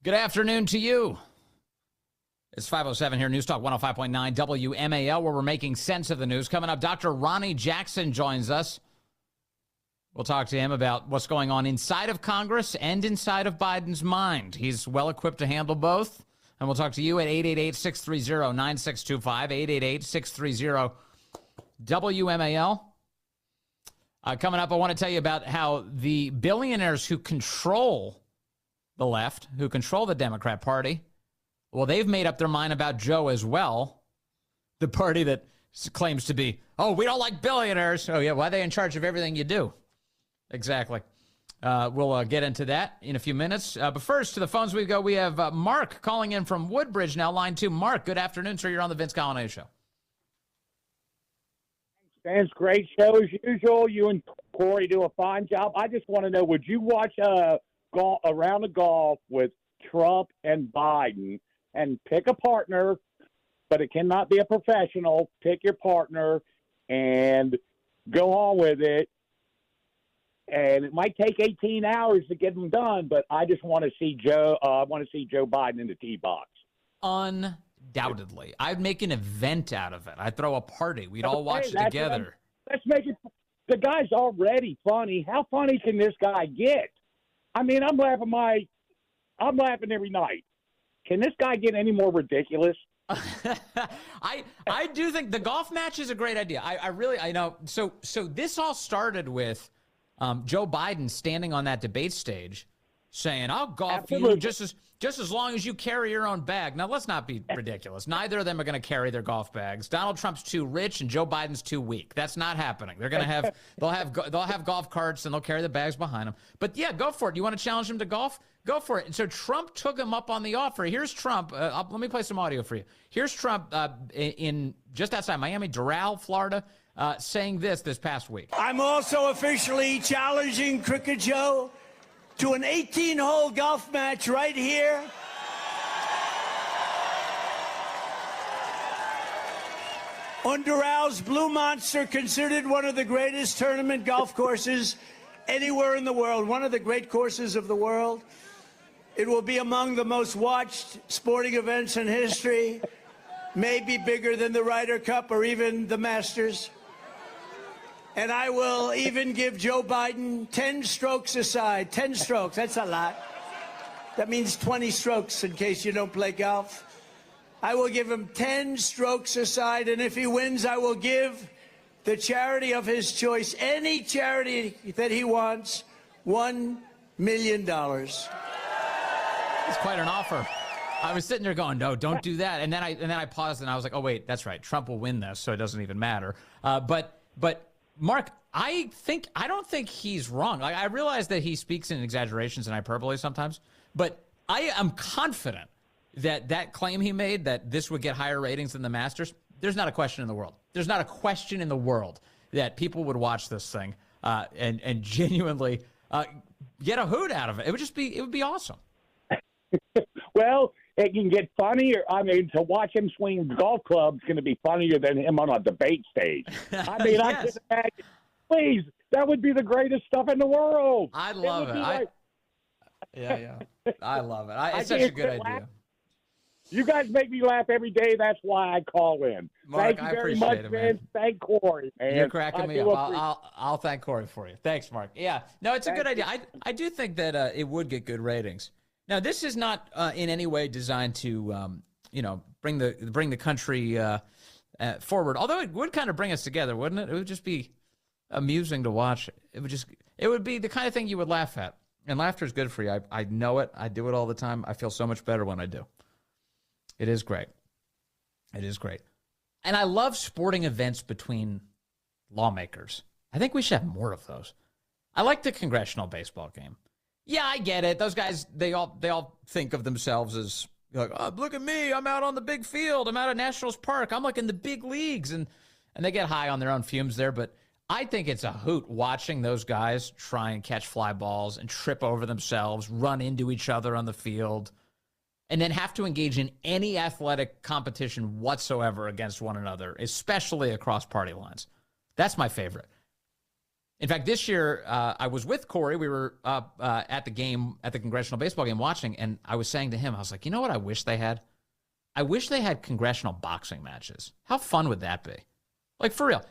Good afternoon to you. It's 5:07 here, News Talk 105.9 WMAL, where we're making sense of the news. Coming up, Dr. Ronny Jackson joins us. We'll talk to him about what's going on inside of Congress and inside of Biden's mind. He's well equipped to handle both. And we'll talk to you at 888-630-9625, 888-630-WMAL. Coming up, I want to tell you about how the billionaires who control the left, who control the Democrat Party, well, they've made up their mind about Joe as well, the party that claims to be, oh, we don't like billionaires. Oh, yeah, why are they in charge of everything you do? Exactly. We'll get into that in a few minutes. But first, to the phones we go. We have Mark calling in from Woodbridge now, line 2. Mark, good afternoon, sir. You're on the Vince Coglianese Show. Thanks, great show as usual. You and Corey do a fine job. I just want to know, would you watch a round of golf with Trump and Biden and pick a partner, but it cannot be a professional? Pick your partner and go on with it. And it might take 18 hours to get them done, but I just want to see Joe. I want to see Joe Biden in the tee box. Undoubtedly, I'd make an event out of it. I'd throw a party. We'd all watch it together. Let's make it. The guy's already funny. How funny can this guy get? I mean, I'm laughing every night. Can this guy get any more ridiculous? I do think the golf match is a great idea. I know. So this all started with Joe Biden standing on that debate stage saying, I'll golf you just as long as you carry your own bag. Now, let's not be ridiculous. Neither of them are going to carry their golf bags. Donald Trump's too rich and Joe Biden's too weak. That's not happening. They're going to they'll have golf carts and they'll carry the bags behind them. But yeah, go for it. You want to challenge him to golf? Go for it. And so Trump took him up on the offer. Here's Trump. Let me play some audio for you. Here's Trump in just outside Miami, Doral, Florida, saying this past week. I'm also officially challenging Cricket Joe to an 18-hole golf match right here. On Doral's Blue Monster, considered one of the greatest tournament golf courses anywhere in the world, one of the great courses of the world. It will be among the most watched sporting events in history, maybe bigger than the Ryder Cup or even the Masters. And I will even give Joe Biden 10 strokes aside. 10 strokes, that's a lot. That means 20 strokes in case you don't play golf. I will give him 10 strokes aside, and if he wins, I will give the charity of his choice, any charity that he wants, $1 million. It's quite an offer. I was sitting there going, no, don't do that. And then I paused and I was like, oh, wait, that's right. Trump will win this, so it doesn't even matter. But Mark, I don't think he's wrong. Like, I realize that he speaks in exaggerations and hyperbole sometimes, but I am confident that claim he made that this would get higher ratings than the Masters, there's not a question in the world. There's not a question in the world that people would watch this thing and genuinely get a hoot out of it. It would be awesome. Well, it can get funnier. I mean, to watch him swing golf clubs is going to be funnier than him on a debate stage. I mean, I can imagine. Please, that would be the greatest stuff in the world. I love it. Yeah. I love it. It's such a good idea. You guys make me laugh every day. That's why I call in. Mark, thank you very much, man. Thank Corey. Man. You're cracking me up. I'll thank Corey for you. Thanks, Mark. Yeah. No, it's a good idea. I do think that it would get good ratings. Now, this is not in any way designed to, bring the country forward. Although it would kind of bring us together, wouldn't it? It would just be amusing to watch. It would be the kind of thing you would laugh at. And laughter is good for you. I know it. I do it all the time. I feel so much better when I do. It is great. It is great. And I love sporting events between lawmakers. I think we should have more of those. I like the congressional baseball game. Yeah, I get it. Those guys, they all think of themselves as like, oh, look at me. I'm out on the big field. I'm out at Nationals Park. I'm like in the big leagues. And they get high on their own fumes there. But I think it's a hoot watching those guys try and catch fly balls and trip over themselves, run into each other on the field, and then have to engage in any athletic competition whatsoever against one another, especially across party lines. That's my favorite. In fact, this year, I was with Corey. We were at the game, at the congressional baseball game watching, and I was saying to him, I was like, you know what I wish they had? I wish they had congressional boxing matches. How fun would that be? Like, for real.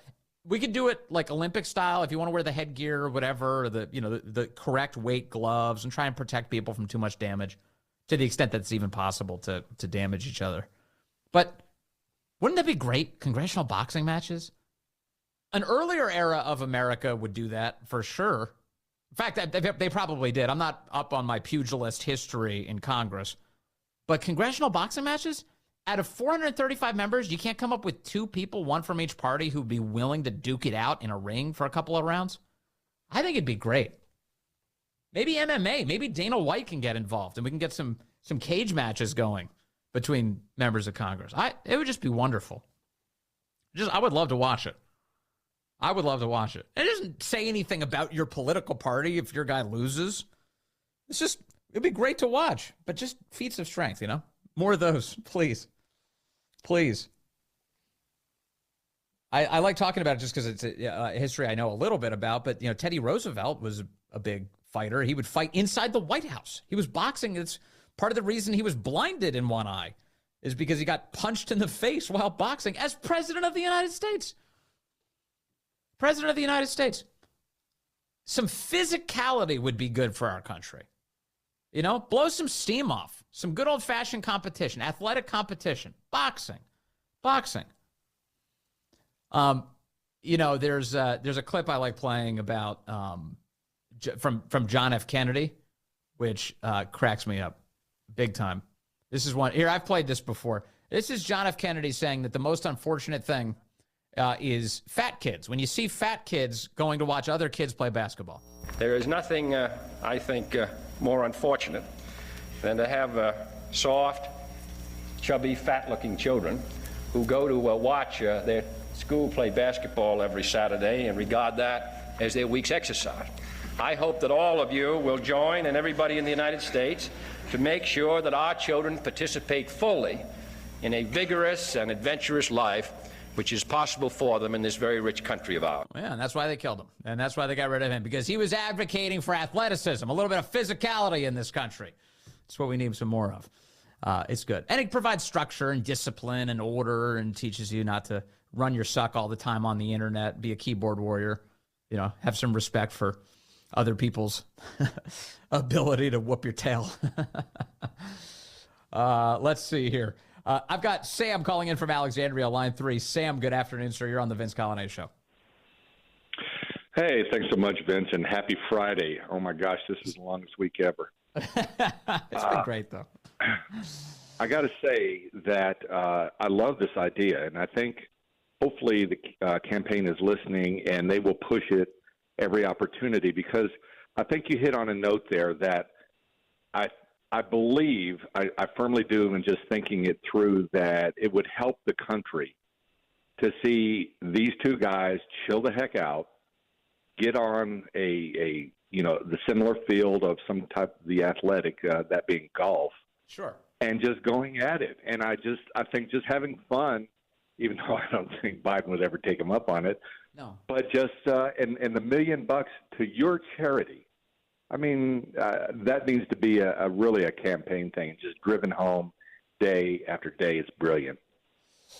We could do it like Olympic style if you want to wear the headgear or whatever, or the correct weight gloves, and try and protect people from too much damage to the extent that it's even possible to damage each other. But wouldn't that be great? Congressional boxing matches? An earlier era of America would do that for sure. In fact, they probably did. I'm not up on my pugilist history in Congress. But congressional boxing matches? Out of 435 members, you can't come up with 2 people, one from each party, who'd be willing to duke it out in a ring for a couple of rounds? I think it'd be great. Maybe MMA. Maybe Dana White can get involved, and we can get some cage matches going between members of Congress. It would just be wonderful. I would love to watch it. I would love to watch it. It doesn't say anything about your political party if your guy loses. It'd be great to watch, but just feats of strength, More of those, please. Please. I like talking about it just because it's a history I know a little bit about, but, Teddy Roosevelt was a big fighter. He would fight inside the White House. He was boxing. It's part of the reason he was blinded in one eye is because he got punched in the face while boxing as President of the United States. President of the United States. Some physicality would be good for our country. Blow some steam off. Some good old-fashioned competition, athletic competition, boxing. There's a clip I like playing about from John F. Kennedy, which cracks me up big time. This is one. Here, I've played this before. This is John F. Kennedy saying that the most unfortunate thing is fat kids. When you see fat kids going to watch other kids play basketball. There is nothing, I think, more unfortunate than to have soft, chubby, fat-looking children who go to watch their school play basketball every Saturday and regard that as their week's exercise. I hope that all of you will join, and everybody in the United States, to make sure that our children participate fully in a vigorous and adventurous life which is possible for them in this very rich country of ours. Yeah, and that's why they killed him. And that's why they got rid of him, because he was advocating for athleticism, a little bit of physicality in this country. That's what we need some more of. It's good. And it provides structure and discipline and order and teaches you not to run your suck all the time on the internet, be a keyboard warrior, have some respect for other people's ability to whoop your tail. Let's see here. I've got Sam calling in from Alexandria, line 3. Sam, good afternoon, sir. You're on the Vince Coglianese Show. Hey, thanks so much, Vince, and happy Friday. Oh, my gosh, this is the longest week ever. It's been great, though. I got to say that I love this idea, and I think hopefully the campaign is listening, and they will push it every opportunity, because I think you hit on a note there that I believe, I firmly do, in just thinking it through, that it would help the country to see these two guys chill the heck out, get on the similar field of some type of the athletic, that being golf. Sure. And just going at it. And I think just having fun, even though I don't think Biden would ever take him up on it. No. But just, and the $1 million to your charity. I mean, that needs to be really a campaign thing, just driven home day after day. It's brilliant.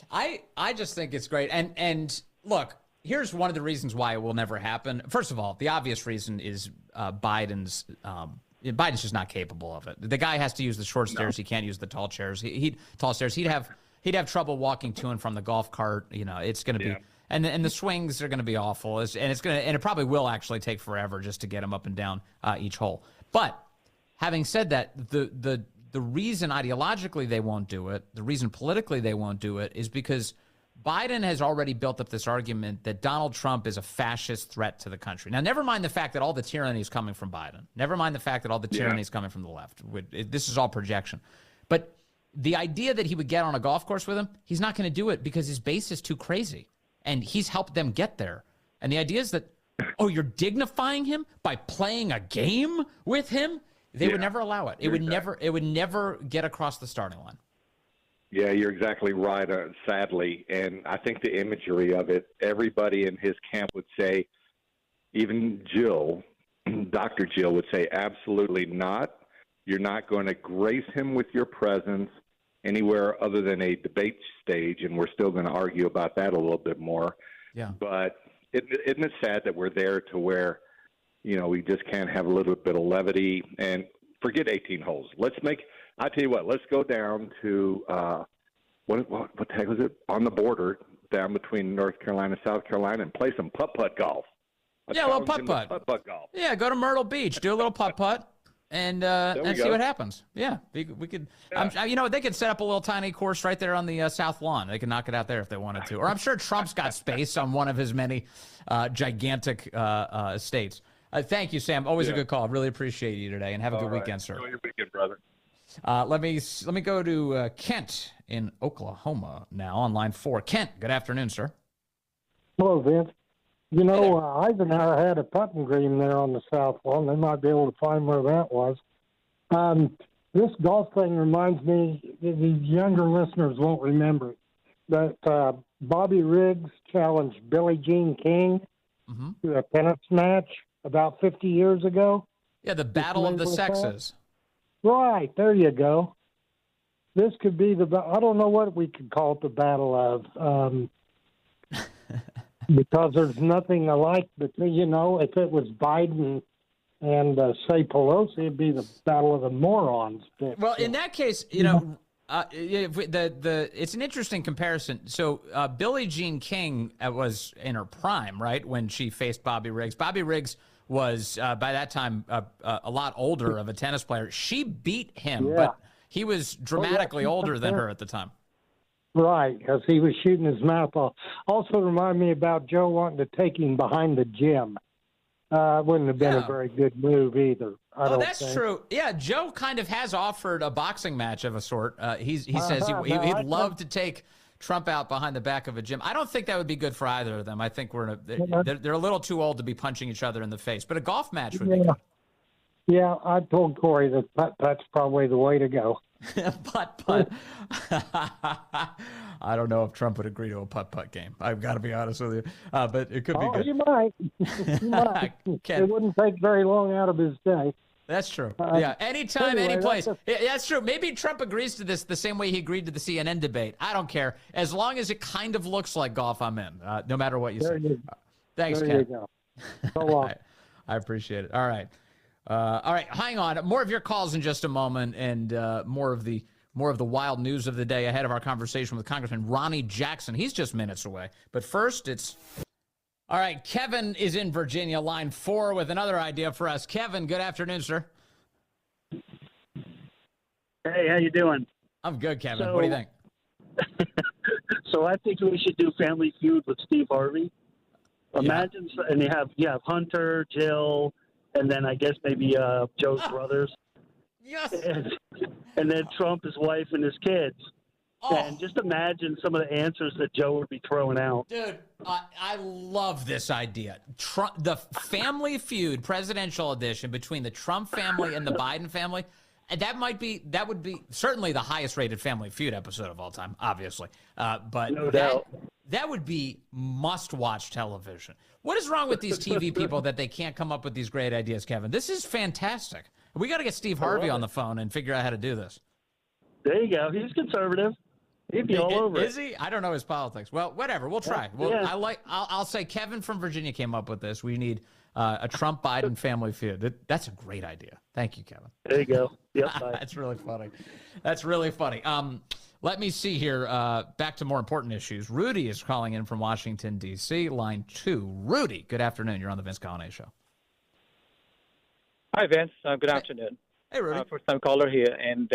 I just think it's great. And look, here's one of the reasons why it will never happen. First of all, the obvious reason is Biden's just not capable of it. The guy has to use the short stairs. He can't use the tall chairs. Tall stairs. He'd have trouble walking to and from the golf cart. It's going to be. And the swings are going to be awful, and it probably will actually take forever just to get him up and down each hole. But having said that, the reason ideologically they won't do it, the reason politically they won't do it, is because Biden has already built up this argument that Donald Trump is a fascist threat to the country. Now, never mind the fact that all the tyranny is coming from Biden. Never mind the fact that all the tyranny is coming from the left. This is all projection. But the idea that he would get on a golf course with him, he's not going to do it because his base is too crazy. And he's helped them get there. And the idea is that, you're dignifying him by playing a game with him? They would never allow it. It would never get across the starting line. Yeah, you're exactly right, sadly. And I think the imagery of it, everybody in his camp would say, even Jill, Dr. Jill, would say absolutely not. You're not going to grace him with your presence anywhere other than a debate stage, and we're still going to argue about that a little bit more. Yeah. But isn't it sad that we're there to where, we just can't have a little bit of levity and forget 18 holes. I tell you what, let's go down to, what the heck was it? On the border, down between North Carolina and South Carolina, and play some putt-putt golf. A little putt-putt. Putt-putt golf. Yeah, go to Myrtle Beach, do a little putt-putt. And see what happens. Yeah, we could. Yeah. They could set up a little tiny course right there on the south lawn. They could knock it out there if they wanted to. Or I'm sure Trump's got space on one of his many gigantic estates. Thank you, Sam. Always a good call. Really appreciate you today, and have a good weekend, sir. Enjoy your weekend, brother. Let me go to Kent in Oklahoma now on line 4. Kent, good afternoon, sir. Hello, Vince. Eisenhower had a putting green there on the south lawn. They might be able to find where that was. This golf thing reminds me, the younger listeners won't remember it, but Bobby Riggs challenged Billie Jean King to a tennis match about 50 years ago. Yeah, the Battle of the Sexes. Right, there you go. This could be I don't know what we could call it the battle of. Because there's nothing alike between, if it was Biden and, say, Pelosi, it'd be the battle of the morons. Well, in that case, it's an interesting comparison. So Billie Jean King was in her prime, right, when she faced Bobby Riggs. Bobby Riggs was, by that time, a lot older of a tennis player. She beat him, but he was dramatically older than her at the time. Right, because he was shooting his mouth off. Also remind me about Joe wanting to take him behind the gym. Wouldn't have been a very good move either. That's true. Yeah, Joe kind of has offered a boxing match of a sort. He says he'd love to take Trump out behind the back of a gym. I don't think that would be good for either of them. I think they're a little too old to be punching each other in the face. But a golf match would be good. Yeah, I told Corey that that's probably the way to go. Putt-putt. I don't know if Trump would agree to a putt-putt game. I've got to be honest with you. But it could be good. You might. It wouldn't take very long out of his day. That's true. Anytime, any place. That's true. Maybe Trump agrees to this the same way he agreed to the CNN debate. I don't care. As long as it kind of looks like golf, I'm in, no matter what you say. Thanks, Ken. There you go. So long. I appreciate it. All right. Hang on. More of your calls in just a moment, and more of the wild news of the day ahead of our conversation with Congressman Ronny Jackson. He's just minutes away. But first, all right. Kevin is in Virginia, line 4, with another idea for us. Kevin, good afternoon, sir. Hey, how you doing? I'm good, Kevin. What do you think? So I think we should do Family Feud with Steve Harvey. Imagine, and you have Hunter, Jill, and then I guess maybe Joe's brothers. Yes. And then Trump, his wife, and his kids. And just imagine some of the answers that Joe would be throwing out. Dude, I love this idea. The Family Feud presidential edition between the Trump family and the Biden family. And that would be certainly the highest rated Family Feud episode of all time, obviously. But no doubt. That would be must-watch television. What is wrong with these TV people that they can't come up with these great ideas, Kevin? This is fantastic. We got to get Steve Harvey on the phone and figure out how to do this. There you go. He's conservative. He'd be all over it. Is he? I don't know his politics. Well, whatever. We'll try. I'll say Kevin from Virginia came up with this. We need a Trump-Biden Family Feud. That's a great idea. Thank you, Kevin. There you go. Yep. That's really funny. That's really funny. Let me see here. Back to more important issues. Rudy is calling in from Washington, D.C., line 2. Rudy, good afternoon. You're on the Vince Coglianese Show. Hi, Vince. Good afternoon. Hey, Rudy. First-time caller here, and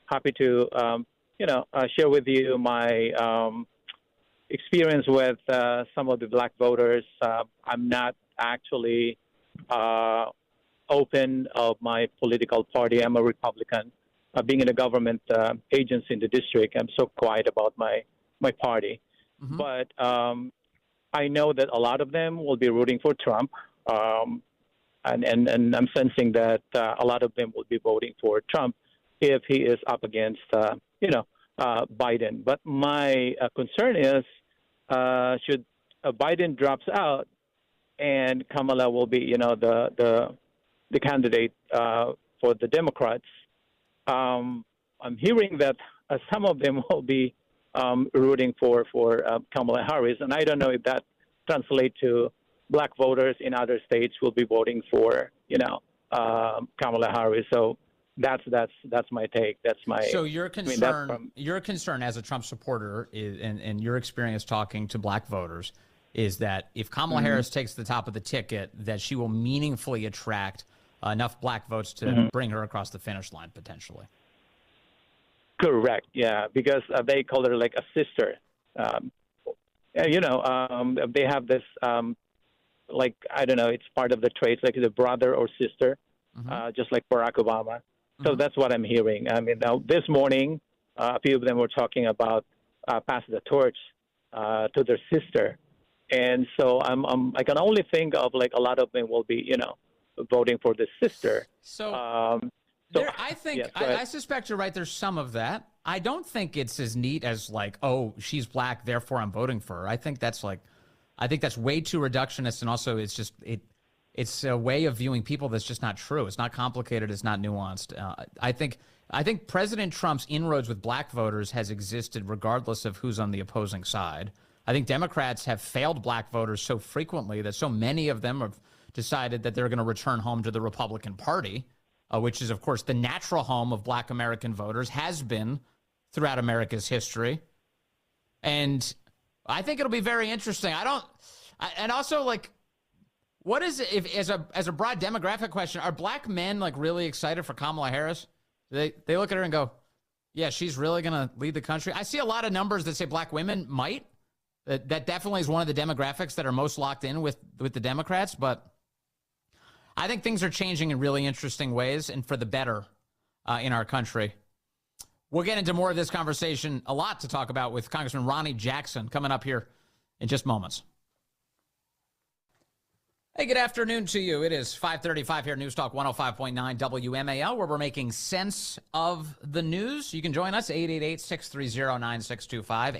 happy to, share with you my experience with some of the black voters. I'm not actually open of my political party. I'm a Republican. Being in a government agency in the district, I'm so quiet about my party. Mm-hmm. But I know that a lot of them will be rooting for Trump. And I'm sensing that a lot of them will be voting for Trump if he is up against, Biden. But my concern is should Biden drops out and Kamala will be, the candidate for the Democrats. I'm hearing that some of them will be rooting for Kamala Harris, and I don't know if that translates to black voters in other states will be voting for, Kamala Harris. So that's my take. That's my. So your concern, your concern as a Trump supporter, is, and your experience talking to black voters, is that if Kamala Harris takes the top of the ticket, that she will meaningfully attract enough black votes to bring her across the finish line potentially. Correct. Yeah, because they call her like a sister. They have this, like, I don't know, it's part of the traits, like the brother or sister, just like Barack Obama. So that's what I'm hearing. I mean, now this morning, a few of them were talking about passing the torch to their sister. And so I can only think of like a lot of them will be, voting for the sister. I think, I suspect you're right. There's some of that. I don't think it's as neat as like, oh, she's black, therefore I'm voting for her. I think that's way too reductionist. And also it's a way of viewing people that's just not true. It's not complicated. It's not nuanced. I think President Trump's inroads with black voters has existed regardless of who's on the opposing side. I think Democrats have failed black voters so frequently that so many of them have decided that they're going to return home to the Republican Party, which is, of course, the natural home of black American voters, has been throughout America's history. And I think it'll be very interesting. And also, like, what is it, if as a broad demographic question, are black men like really excited for Kamala Harris? They look at her and go, yeah, she's really going to lead the country. I see a lot of numbers that say black women might. That definitely is one of the demographics that are most locked in with the Democrats. But I think things are changing in really interesting ways and for the better in our country. We'll get into more of this conversation, a lot to talk about with Congressman Ronny Jackson coming up here in just moments. Hey, good afternoon to you. It is 5:35 here at News Talk 105.9 WMAL, where we're making sense of the news. You can join us, 888-630-9625,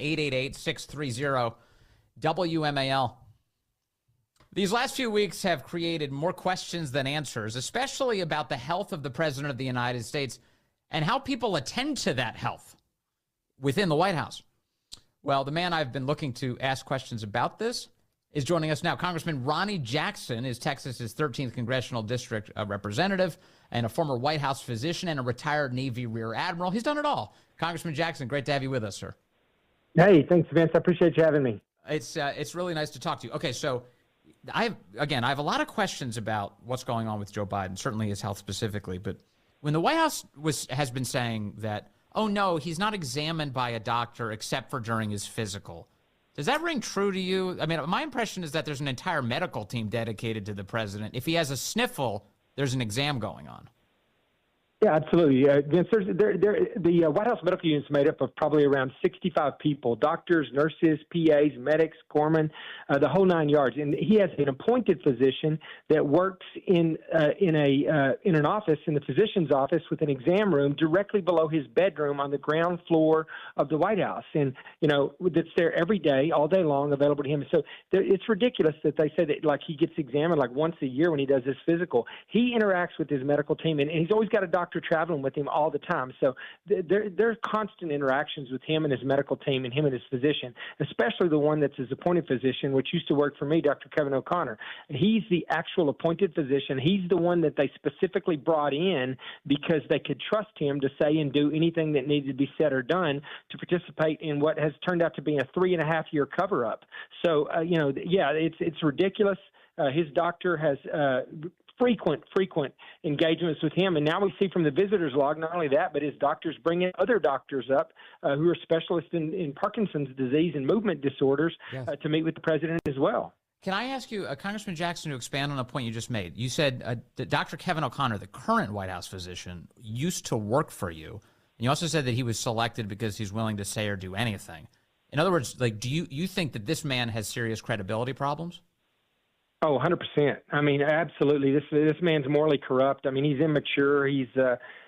888-630-WMAL. These last few weeks have created more questions than answers, especially about the health of the President of the United States and how people attend to that health within the White House. Well, the man I've been looking to ask questions about this is joining us now. Congressman Ronny Jackson is Texas's 13th Congressional District representative and a former White House physician and a retired Navy Rear Admiral. He's done it all. Congressman Jackson, great to have you with us, sir. Hey, thanks, Vince. I appreciate you having me. It's really nice to talk to you. Okay, so I have a lot of questions about what's going on with Joe Biden, certainly his health specifically. But when the White House has been saying that, oh, no, he's not examined by a doctor except for during his physical, does that ring true to you? I mean, my impression is that there's an entire medical team dedicated to the president. If he has a sniffle, there's an exam going on. Yeah, absolutely. Vince, the White House medical unit is made up of probably around 65 people, doctors, nurses, PAs, medics, corpsmen, the whole nine yards. And he has an appointed physician that works in an office, in the physician's office, with an exam room directly below his bedroom on the ground floor of the White House. And, that's there every day, all day long, available to him. So it's ridiculous that they say that, like, he gets examined like once a year when he does his physical. He interacts with his medical team, and he's always got a doctor traveling with him all the time. So there's constant interactions with him and his medical team and him and his physician, especially the one that's his appointed physician, which used to work for me, Dr. Kevin O'Connor. And he's the actual appointed physician. He's the one that they specifically brought in because they could trust him to say and do anything that needed to be said or done to participate in what has turned out to be a 3.5-year cover-up. So, it's ridiculous. His doctor has frequent engagements with him. And now we see from the visitor's log, not only that, but his doctors bring in other doctors up who are specialists in Parkinson's disease and movement disorders to meet with the president as well. Can I ask you, Congressman Jackson, to expand on a point you just made? You said that Dr. Kevin O'Connor, the current White House physician, used to work for you. And you also said that he was selected because he's willing to say or do anything. In other words, like, do you think that this man has serious credibility problems? Oh, 100%. I mean, absolutely. This man's morally corrupt. I mean, he's immature. He's,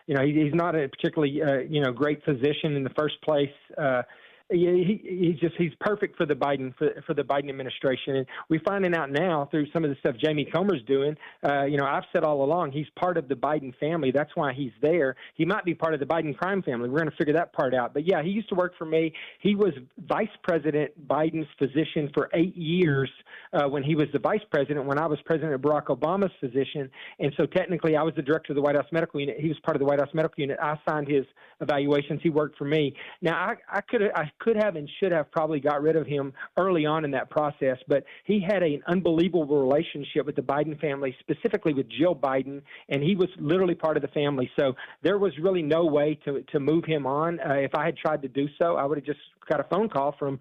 he's not a particularly, great physician in the first place. Yeah, he's perfect for the Biden for the Biden administration, and we're finding out now through some of the stuff Jamie Comer's doing. I've said all along he's part of the Biden family. That's why he's there. He might be part of the Biden crime family. We're going to figure that part out. But yeah, he used to work for me. He was Vice President Biden's physician for 8 years when he was the Vice President. When I was President Barack Obama's physician, and so technically I was the director of the White House Medical Unit. He was part of the White House Medical Unit. I signed his evaluations. He worked for me. Now I could have and should have probably got rid of him early on in that process, but he had an unbelievable relationship with the Biden family, specifically with Jill Biden, and he was literally part of the family. So there was really no way to move him on. If I had tried to do so, I would have just got a phone call from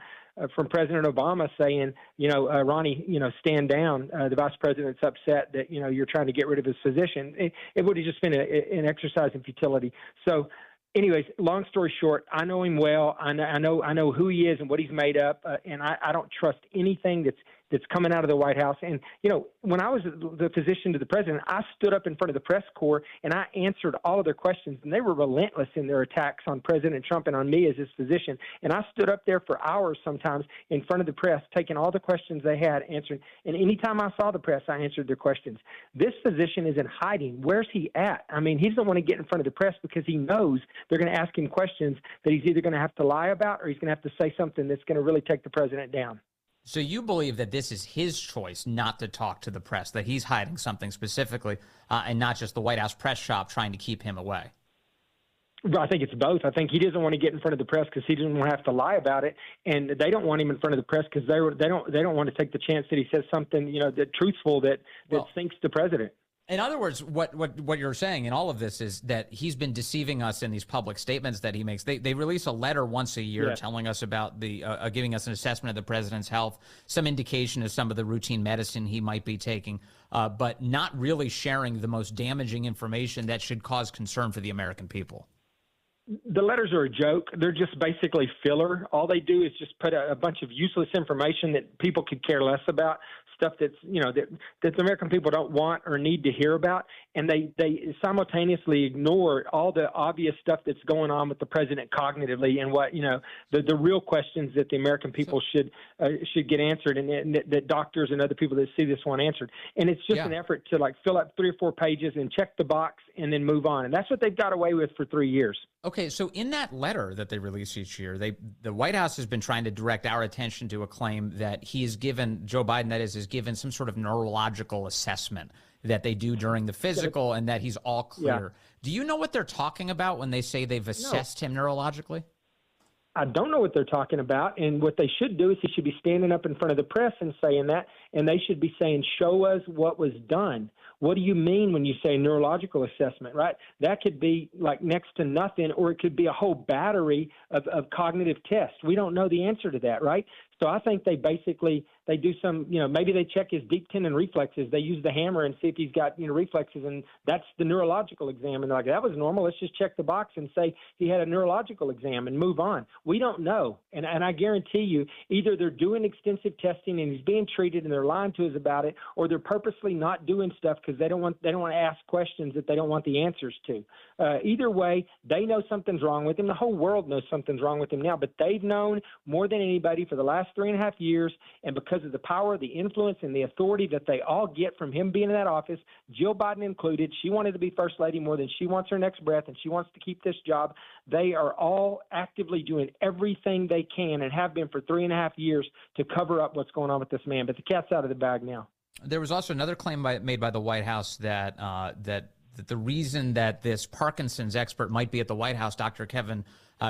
President Obama saying, Ronny, stand down. The vice president's upset that, you're trying to get rid of his physician. It would have just been an exercise in futility. So anyways, long story short, I know him well. I know who he is and what he's made up, and I don't trust anything that's coming out of the White House. And, when I was the physician to the president, I stood up in front of the press corps and I answered all of their questions, and they were relentless in their attacks on President Trump and on me as his physician. And I stood up there for hours sometimes in front of the press, taking all the questions they had, answering. And anytime I saw the press, I answered their questions. This physician is in hiding. Where's he at? I mean, he doesn't want to get in front of the press because he knows they're going to ask him questions that he's either going to have to lie about or he's going to have to say something that's going to really take the president down. So you believe that this is his choice not to talk to the press, that he's hiding something specifically, and not just the White House press shop trying to keep him away? I think it's both. I think he doesn't want to get in front of the press because he doesn't want to have to lie about it, and they don't want him in front of the press because they don't want to take the chance that he says something that truthful that sinks the president. In other words, what you're saying in all of this is that he's been deceiving us in these public statements that he makes. They release a letter once a year telling us about giving us an assessment of the president's health, some indication of some of the routine medicine he might be taking, but not really sharing the most damaging information that should cause concern for the American people. The letters are a joke. They're just basically filler. All they do is just put a bunch of useless information that people could care less about, stuff that's, that the American people don't want or need to hear about. And they simultaneously ignore all the obvious stuff that's going on with the president cognitively and what, the real questions that the American people should get answered and that doctors and other people that see this want answered. And it's just an effort to fill out 3 or 4 pages and check the box and then move on. And that's what they've got away with for 3 years. Okay, so in that letter that they release each year, the White House has been trying to direct our attention to a claim that he has given, Joe Biden, that is given some sort of neurological assessment that they do during the physical and that he's all clear. Yeah. Do you know what they're talking about when they say they've assessed him neurologically? I don't know what they're talking about, and what they should do is he should be standing up in front of the press and saying that, and they should be saying, show us what was done. What do you mean when you say neurological assessment, right? That could be like next to nothing, or it could be a whole battery of cognitive tests. We don't know the answer to that, right? So I think they do some, maybe they check his deep tendon reflexes. They use the hammer and see if he's got, reflexes, and that's the neurological exam. And they're like, that was normal. Let's just check the box and say he had a neurological exam and move on. We don't know. And I guarantee you, either they're doing extensive testing and he's being treated and they're lying to us about it, or they're purposely not doing stuff because they don't want to ask questions that they don't want the answers to. Either way, they know something's wrong with him. The whole world knows something's wrong with him now, but they've known more than anybody for the last 3.5 years, and because of the power, the influence, and the authority that they all get from him being in that office, Jill Biden included, she wanted to be first lady more than she wants her next breath, and she wants to keep this job. They are all actively doing everything they can and have been for 3.5 years to cover up what's going on with this man, but the cat's out of the bag now. There was also another claim made by the White House that the reason that this Parkinson's expert might be at the White House, Dr. Kevin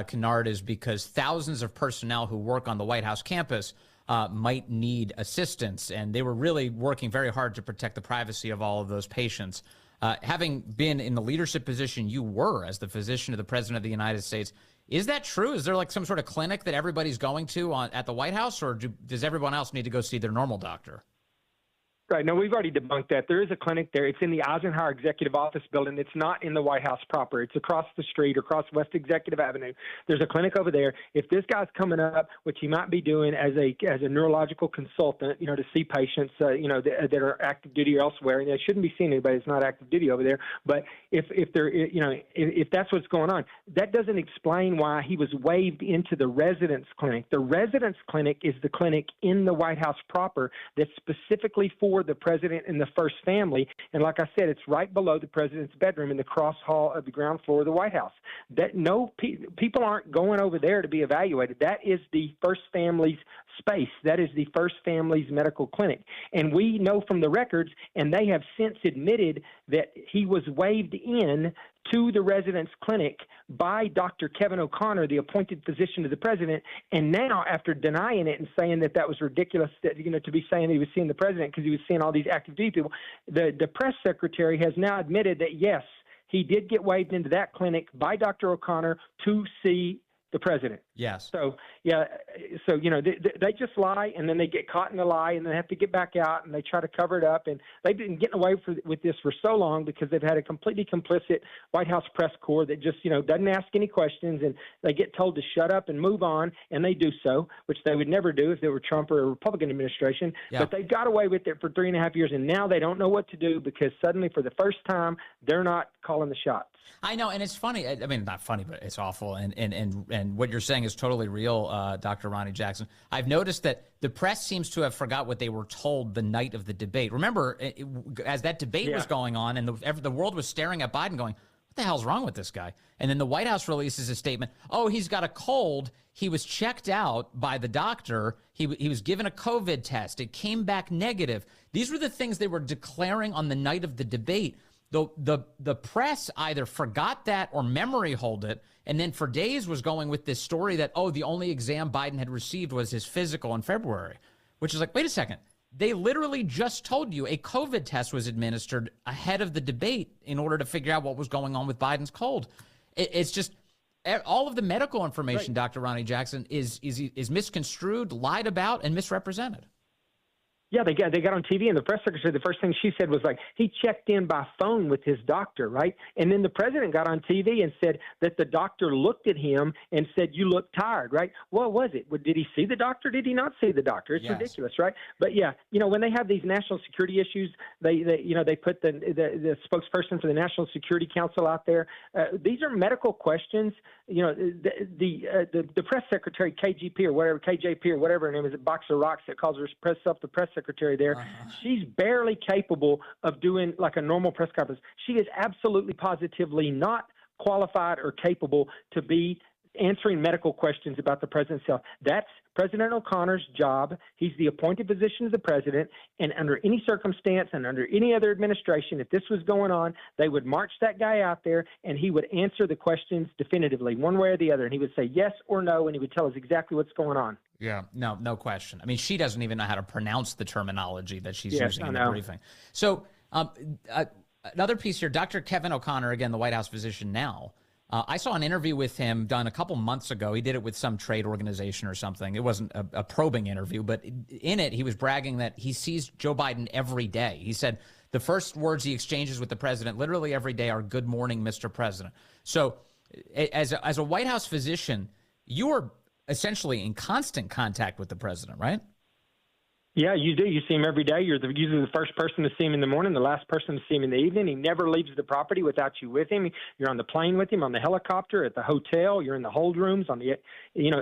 Kennard, is because thousands of personnel who work on the White House campus might need assistance, and they were really working very hard to protect the privacy of all of those patients. Having been in the leadership position you were as the physician of the President of the United States, is that true? Is there some sort of clinic that everybody's going to at the White House, or does everyone else need to go see their normal doctor? Right. No, we've already debunked that. There is a clinic there. It's in the Eisenhower Executive Office Building. It's not in the White House proper. It's across the street, across West Executive Avenue. There's a clinic over there. If this guy's coming up, which he might be doing as a neurological consultant, to see patients, that are active duty or elsewhere, and they shouldn't be seeing anybody that's not active duty over there. But if they're, if that's what's going on, that doesn't explain why he was waived into the residence clinic. The residence clinic is the clinic in the White House proper that's specifically for the president and the first family. And like I said, it's right below the president's bedroom in the cross hall of the ground floor of the White House. That people aren't going over there to be evaluated. That is the first family's space. That is the first family's medical clinic. And we know from the records, and they have since admitted that he was waived in to the residence clinic by Dr. Kevin O'Connor, the appointed physician to the president. And now, after denying it and saying that was ridiculous, that to be saying he was seeing the president because he was seeing all these active duty people, the press secretary has now admitted that yes, he did get waived into that clinic by Dr. O'Connor to see the president. Yes. So, they just lie, and then they get caught in the lie, and they have to get back out, and they try to cover it up. And they've been getting away with this for so long because they've had a completely complicit White House press corps that just, doesn't ask any questions, and they get told to shut up and move on, and they do so, which they would never do if they were Trump or a Republican administration. Yeah. But they got away with it for 3.5 years, and now they don't know what to do because suddenly, for the first time, they're not calling the shots. I know, and it's funny. I mean, not funny, but it's awful. And what you're saying is totally real, Dr. Ronny Jackson. I've noticed that the press seems to have forgot what they were told the night of the debate. Remember, as that debate was going on, and the world was staring at Biden going, what the hell's wrong with this guy? And then the White House releases a statement, oh, he's got a cold. He was checked out by the doctor. He was given a COVID test. It came back negative. These were the things they were declaring on the night of the debate. The press either forgot that or memory hold it, and then for days was going with this story that, oh, the only exam Biden had received was his physical in February, which is like, wait a second. They literally just told you a COVID test was administered ahead of the debate in order to figure out what was going on with Biden's cold. It's just all of the medical information, right. Dr. Ronny Jackson, is misconstrued, lied about, and misrepresented. Yeah, they got on TV, and the press secretary, the first thing she said was like, he checked in by phone with his doctor, right? And then the president got on TV and said that the doctor looked at him and said, you look tired, right? What was it? Did he see the doctor? Did he not see the doctor? It's ridiculous, right? But yeah, when they have these national security issues, they put the spokesperson for the National Security Council out there. These are medical questions. The press secretary, KJP or whatever her name is, Boxer Rocks, that calls herself the press secretary there. She's barely capable of doing like a normal press conference. She is absolutely positively not qualified or capable to be answering medical questions about the president's health. That's President O'Connor's job. He's the appointed physician of the president, and under any circumstance and under any other administration, if this was going on, they would march that guy out there, and he would answer the questions definitively, one way or the other, and he would say yes or no, and he would tell us exactly what's going on. Yeah, no question. I mean, she doesn't even know how to pronounce the terminology that she's using in the briefing. So another piece here, Dr. Kevin O'Connor, again, the White House physician now, I saw an interview with him done a couple months ago. He did it with some trade organization or something. It wasn't a probing interview, but in it, he was bragging that he sees Joe Biden every day. He said the first words he exchanges with the president literally every day are, "Good morning, Mr. President." So as a White House physician, you are essentially in constant contact with the president, right? Yeah, you do. You see him every day. You're usually the first person to see him in the morning, the last person to see him in the evening. He never leaves the property without you with him. You're on the plane with him, on the helicopter, at the hotel. You're in the hold rooms,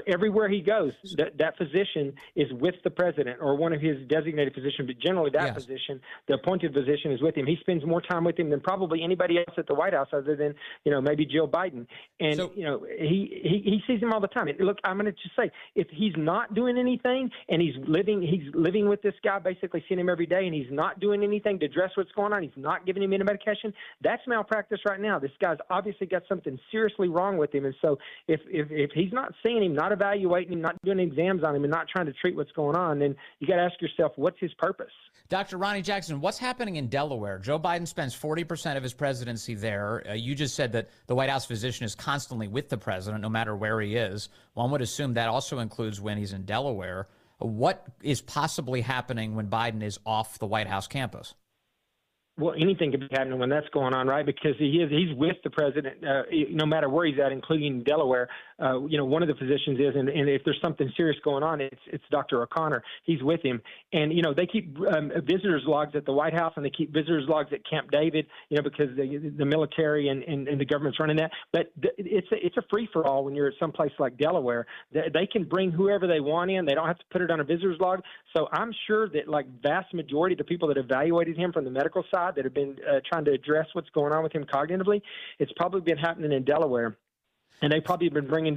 everywhere he goes. That physician is with the president or one of his designated physicians, but generally that physician, the appointed physician, is with him. He spends more time with him than probably anybody else at the White House other than, maybe Joe Biden. And, he sees him all the time. And look, I'm going to just say, if he's not doing anything and he's living with this guy, basically seeing him every day, and he's not doing anything to address what's going on, he's not giving him any medication, that's malpractice right now. This guy's obviously got something seriously wrong with him. And so if he's not seeing him, not evaluating him, not doing exams on him, and not trying to treat what's going on, then you got to ask yourself, what's his purpose? Dr. Ronny Jackson, what's happening in Delaware? Joe Biden spends 40% of his presidency there. You just said that the White House physician is constantly with the president, no matter where he is. One would assume that also includes when he's in Delaware. what is possibly happening when Biden is off the White House campus? Well, anything could be happening when that's going on, right? Because he's with the president, no matter where he's at, including Delaware. One of the physicians is, and if there's something serious going on, it's Dr. O'Connor. He's with him, and they keep visitors logs at the White House, and they keep visitors logs at Camp David, because the military and the government's running that. But it's a free for all when you're at some place like Delaware. They can bring whoever they want in. They don't have to put it on a visitors log. So I'm sure that vast majority of the people that evaluated him from the medical side that have been trying to address what's going on with him cognitively, it's probably been happening in Delaware. And they've probably been bringing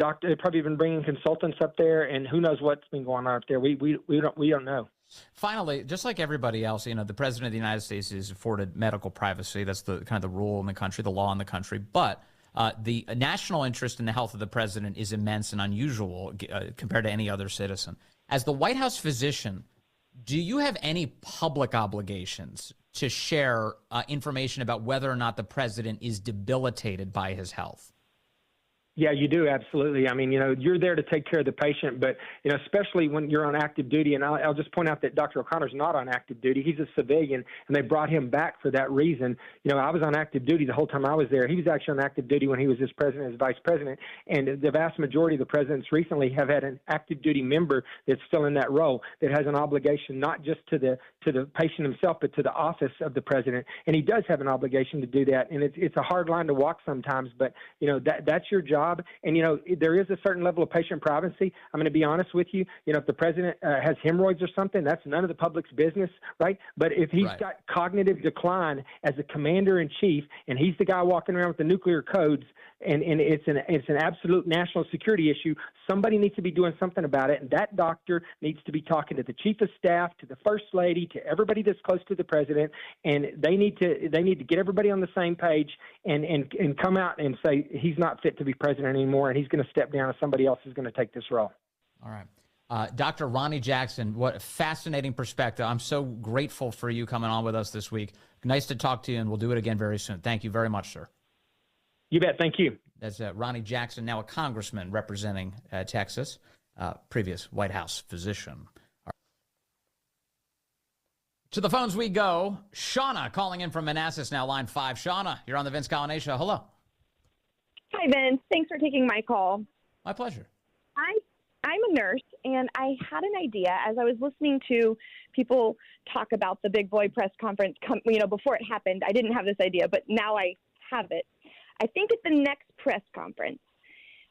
consultants up there, and who knows what's been going on up there. We don't know. Finally, just like everybody else, the president of the United States is afforded medical privacy. That's the kind of the rule in the country, the law in the country. But the national interest in the health of the president is immense and unusual compared to any other citizen. As the White House physician, do you have any public obligations to share information about whether or not the president is debilitated by his health? Yeah, you do. Absolutely. I mean, you're there to take care of the patient, but, especially when you're on active duty. And I'll just point out that Dr. O'Connor's not on active duty. He's a civilian, and they brought him back for that reason. I was on active duty the whole time I was there. He was actually on active duty when he was as president, as vice president. And the vast majority of the presidents recently have had an active duty member that's still in that role that has an obligation not just to the patient himself, but to the office of the president. And he does have an obligation to do that. And it's a hard line to walk sometimes, but, that's your job. And, there is a certain level of patient privacy. I'm going to be honest with you. If the president has hemorrhoids or something, that's none of the public's business, right? But if he's got cognitive decline as a commander in chief, and he's the guy walking around with the nuclear codes, and it's an absolute national security issue, somebody needs to be doing something about it. And that doctor needs to be talking to the chief of staff, to the first lady, to everybody that's close to the president. And they need to get everybody on the same page and come out and say he's not fit to be president anymore, and he's going to step down, and somebody else is going to take this role. All right. Dr. Ronny Jackson, what a fascinating perspective. I'm so grateful for you coming on with us this week. Nice to talk to you, and we'll do it again very soon. Thank you very much, sir. You bet. Thank you. That's Ronny Jackson, now a congressman representing Texas, previous White House physician. To the phones we go. Shauna calling in from Manassas now, line 5. Shauna, you're on the Vince Coglianese Show. Hello. Hi, Vince. Thanks for taking my call. My pleasure. I'm a nurse, and I had an idea as I was listening to people talk about the big boy press conference. Before it happened, I didn't have this idea, but now I have it. I think at the next press conference,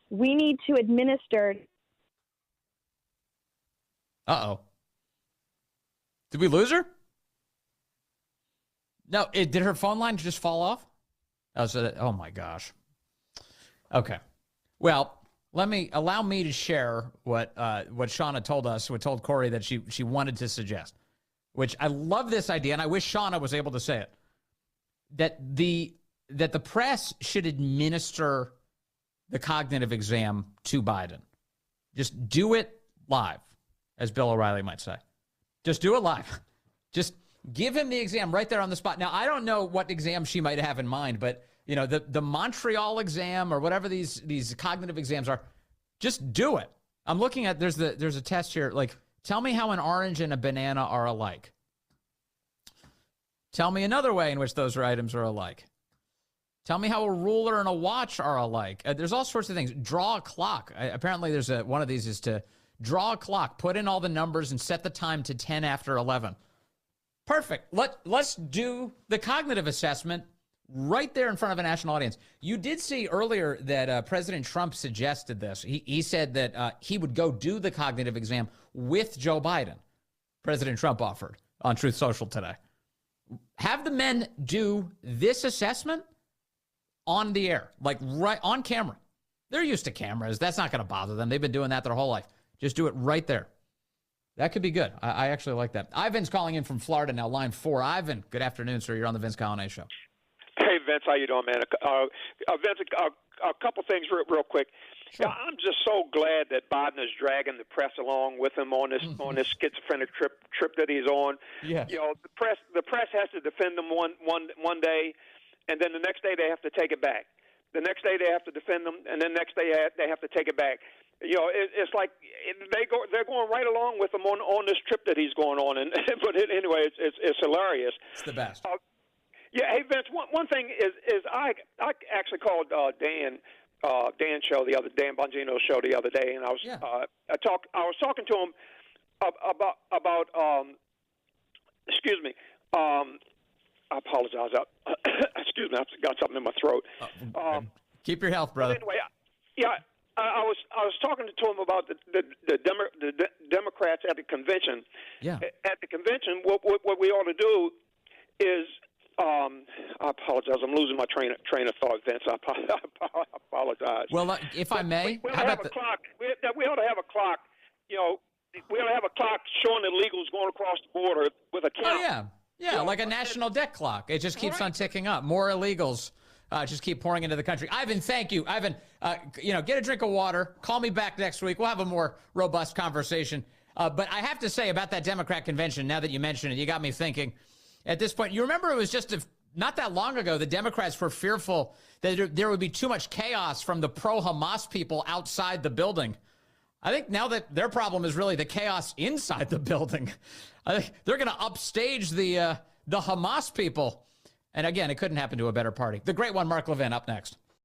we need to administer. Uh-oh. Did we lose her? No, did her phone line just fall off? Oh my gosh. Okay. Well, allow me to share what Shauna told us, what told Corey that she wanted to suggest, which I love this idea, and I wish Shauna was able to say it, that the press should administer the cognitive exam to Biden. Just do it live, as Bill O'Reilly might say. Just do it live. Just give him the exam right there on the spot. Now, I don't know what exam she might have in mind, but the Montreal exam or whatever these cognitive exams are, just do it. I'm looking at there's a test here. Tell me how an orange and a banana are alike. Tell me another way in which those items are alike. Tell me how a ruler and a watch are alike. There's all sorts of things. Draw a clock. Apparently, there's one of these is to draw a clock, put in all the numbers, and set the time to 10 after 11. Perfect. Let's do the cognitive assessment right there in front of a national audience. You did see earlier that President Trump suggested this. He said that he would go do the cognitive exam with Joe Biden. President Trump offered on Truth Social today. Have the men do this assessment on the air, right on camera. They're used to cameras. That's not going to bother them. They've been doing that their whole life. Just do it right there. That could be good. I actually like that. Ivan's calling in from Florida now, line 4. Ivan, good afternoon, sir. You're on the Vince Coglianese Show. Hey, Vince, how you doing, man? Vince, a couple things real quick. Sure. I'm just so glad that Biden is dragging the press along with him on this schizophrenic trip that he's on. Yeah. The press has to defend them one day, and then the next day they have to take it back. The next day they have to defend them, and then next day they have to take it back. It's like they're going right along with him on this trip that he's going on. And but anyway, it's hilarious. It's the best. Yeah, hey Vince. One thing is I actually called Dan Dan Bongino's show the other day, and I was talking to him about excuse me. I apologize. Excuse me, I've got something in my throat. Keep your health, brother. Anyway, I was talking to him about the Democrats at the convention. Yeah. At the convention, what we ought to do is. I apologize. I'm losing my train of thought, Vince. I apologize. Well, if I may, we ought to have a clock. We ought to have a clock. We ought to have a clock showing illegals going across the border with a count. Oh yeah, like a national debt clock. It just keeps on ticking up. More illegals just keep pouring into the country. Ivan, thank you. Ivan, get a drink of water. Call me back next week. We'll have a more robust conversation. But I have to say about that Democrat convention, now that you mention it, you got me thinking. At this point, you remember it was just not that long ago, the Democrats were fearful that there would be too much chaos from the pro-Hamas people outside the building. I think now that their problem is really the chaos inside the building. I think they're going to upstage the Hamas people. And again, it couldn't happen to a better party. The great one, Mark Levin, up next.